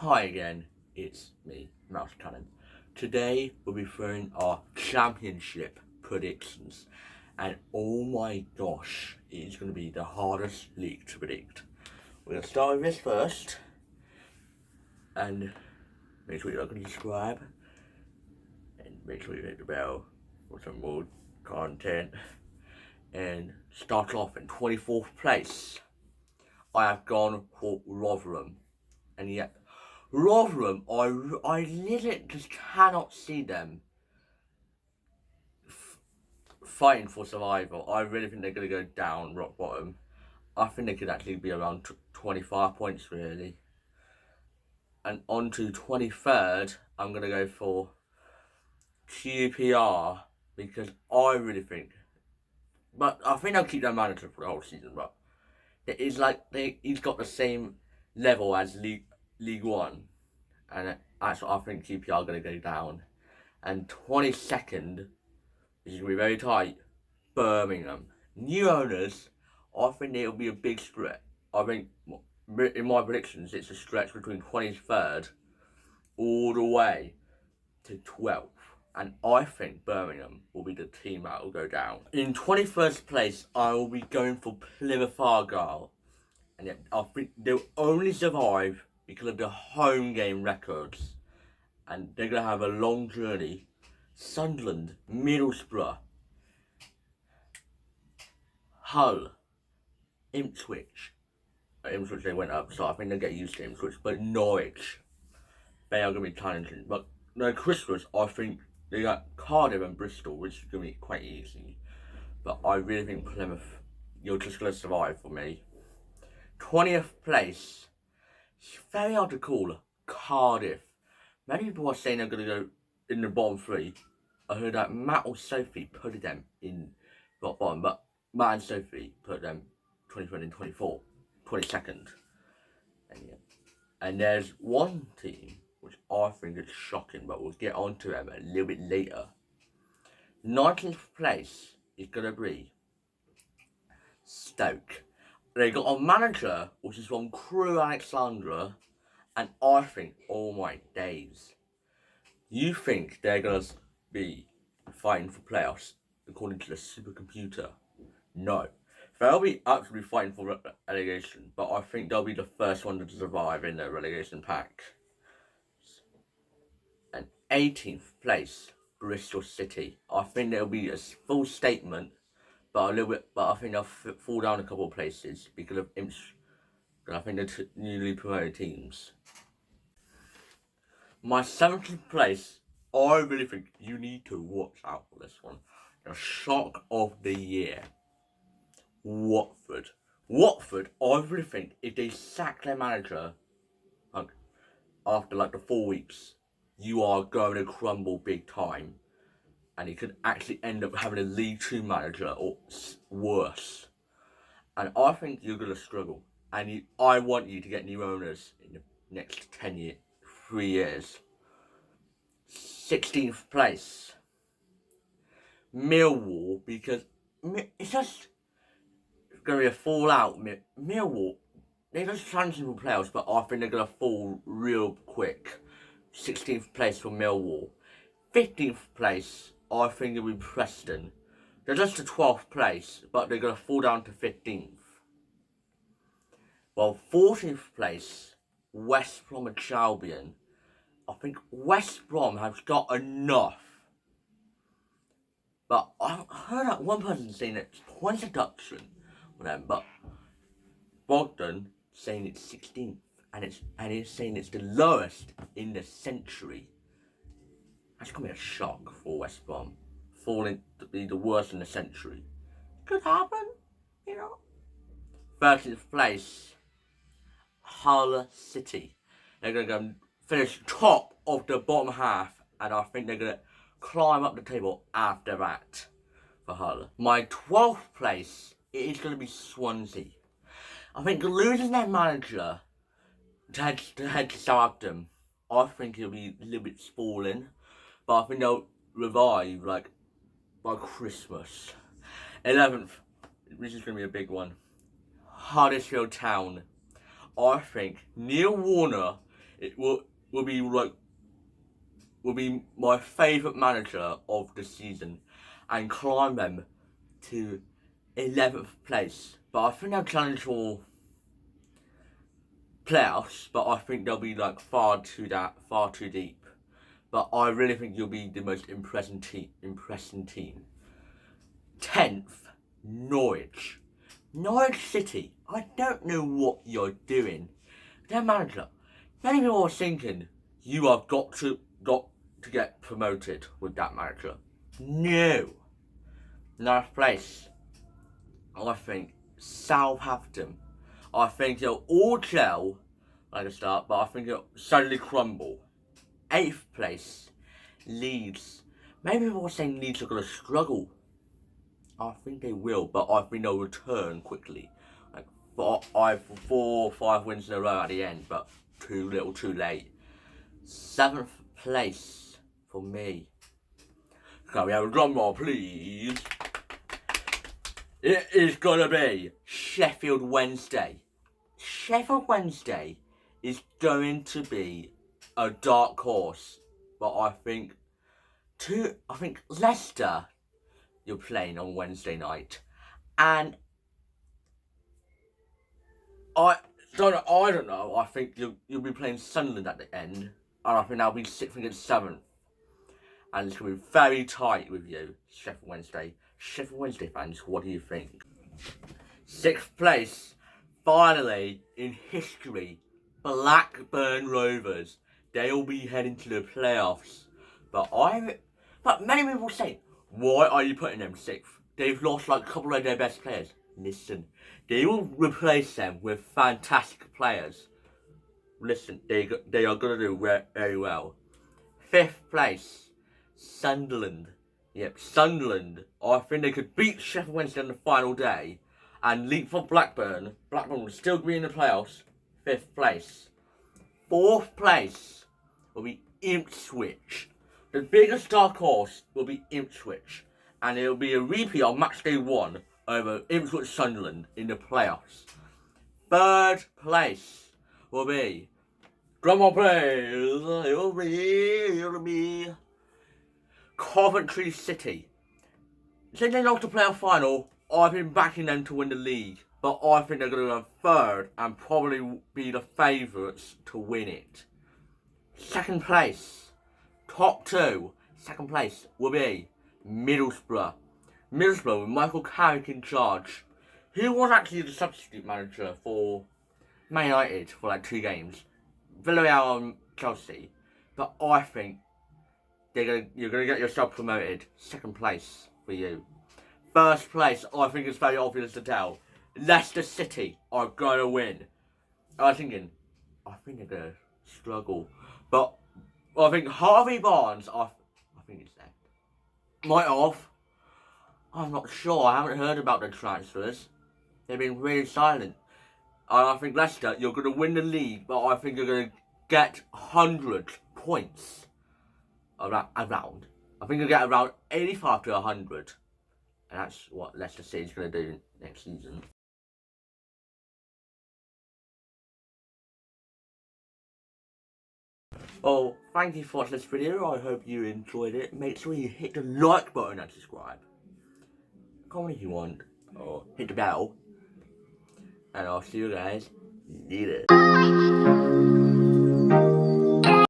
Hi again, it's me, Mouse Cannon. Today we'll be throwing our championship predictions, and oh my gosh, it is going to be the hardest league to predict. We're going to start with this first, and make sure you like and subscribe, and make sure you hit the bell for some more content. And start off in 24th place. I have gone for Rotherham, and yet Rotherham, I literally just cannot see them fighting for survival. I really think they're going to go down rock bottom. I think they could actually be around 25 points really. And on to 23rd, I'm going to go for QPR because I really think, but I think they'll keep their manager for the whole season. But it's like he's got the same level as League One, and that's what I think QPR are going to go down. And 22nd, which is going to be very tight, Birmingham. New owners, I think it'll be a big stretch. I think, in my predictions, it's a stretch between 23rd all the way to 12th. And I think Birmingham will be the team that will go down. In 21st place, I will be going for Plymouth Argyle. And I think they'll only survive because of the home game records. And they're going to have a long journey. Sunderland, Middlesbrough, Hull, Ipswich. Ipswich they went up, so I think they'll get used to Ipswich. But Norwich, they are going to be challenging. But no, Christmas, I think they got Cardiff and Bristol, which is going to be quite easy. But I really think Plymouth, you're just going to survive for me. 20th place, it's very hard to call, Cardiff. Many people are saying they're going to go in the bottom three. I heard that Matt or Sophie put them in bottom, but Matt and Sophie put them 2020 and 24, 22nd. And there's one team which I think is shocking, but we'll get onto them a little bit later. 19th place is going to be Stoke. They got a manager which is from Crew Alexandra, and I think, oh my days, you think they're going to be fighting for playoffs according to the supercomputer? No. They'll be actually fighting for relegation, but I think they'll be the first one to survive in the relegation pack. And 18th place, Bristol City. I think there'll be a full statement, but I think they'll fall down a couple of places because of I think they're newly promoted teams. My 17th place, I really think you need to watch out for this one. The shock of the year. Watford. I really think if they sack their manager after the 4 weeks, you are going to crumble big time. And it could actually end up having a League 2 manager or worse. And I think you're going to struggle. And I want you to get new owners in the next 3 years. 16th place, Millwall, because it's just going to be a fallout. Millwall, they're just challenging for playoffs, but I think they're going to fall real quick. 16th place for Millwall. 15th place, I think it'll be Preston. They're just the 12th place, but they're going to fall down to 15th. Well, 14th place, West Bromwich Albion. I think West Brom has got enough. But I heard that one person saying it's points deduction for them, but Bogdan saying it's 16th, and it's saying it's the lowest in the century. That's gonna be a shock for West Brom, falling to be the worst in the century. Could happen, you know. 13th place, Hull City. They're gonna go finish top of the bottom half, and I think they're going to climb up the table after that for Hull. My 12th place is going to be Swansea. I think losing their manager to head to Southampton, I think it'll be a little bit spalling, but I think they'll revive by Christmas. 11th, this is going to be a big one, Huddersfield Town. I think Neil Warner it will be my favourite manager of the season, and climb them to 11th place. But I think they'll challenge for playoffs, but I think they'll be like far too deep. But I really think you'll be the most impressing team. 10th, Norwich. Norwich City. I don't know what you're doing. Their manager. Many people are thinking you have got to get promoted with that manager. No. 9th place. I think Southampton. I think they'll all gel like a start, but I think it'll suddenly crumble. 8th place, Leeds. Maybe people are saying Leeds are going to struggle. I think they will, but I think they'll return quickly. Like 4 or 5 wins in a row at the end, but too little, too late. 7th place for me. Can we have a drum roll, please? It is going to be Sheffield Wednesday. Sheffield Wednesday is going to be a dark horse, but I think Leicester you're playing on Wednesday night, and I don't know. I think you'll be playing Sunderland at the end, and I think that'll be 6th against 7th, and it's going to be very tight with you, Sheffield Wednesday. Sheffield Wednesday fans, what do you think? 6th place, finally in history, Blackburn Rovers. They'll be heading to the playoffs, but many people say, why are you putting them 6th? They've lost like a couple of their best players. Listen, they will replace them with fantastic players. Listen, they are going to do very well. 5th place, Sunderland. Yep, Sunderland. I think they could beat Sheffield Wednesday on the final day and leapfrog Blackburn. Blackburn will still be in the playoffs. 5th place. 4th place will be Ipswich. The biggest dark horse will be Ipswich, and it will be a repeat of match day 1 over Ipswich Sunderland in the playoffs. 3rd place will be, drum roll please, it'll be Coventry City. Since they lost the playoff final, I've been backing them to win the league, but I think they're going to go 3rd and probably be the favourites to win it. 2nd place. Top 2, 2nd place will be Middlesbrough. Middlesbrough with Michael Carrick in charge. He was actually the substitute manager for Man United for like 2 games. Villarreal and Chelsea. But I think you're going to get yourself promoted. 2nd place for you. 1st place, I think it's very obvious to tell. Leicester City are going to win. I think they're going to struggle. But I think Harvey Barnes, I think it's there. Might have. I'm not sure. I haven't heard about the transfers. They've been really silent. And I think Leicester, you're going to win the league, but I think you're going to get 100 points around. I think you'll get around 85 to 100. And that's what Leicester City is going to do next season. Well, thank you for watching this video. I hope you enjoyed it. Make sure you hit the like button and subscribe. Comment if you want, or hit the bell. And I'll see you guys later.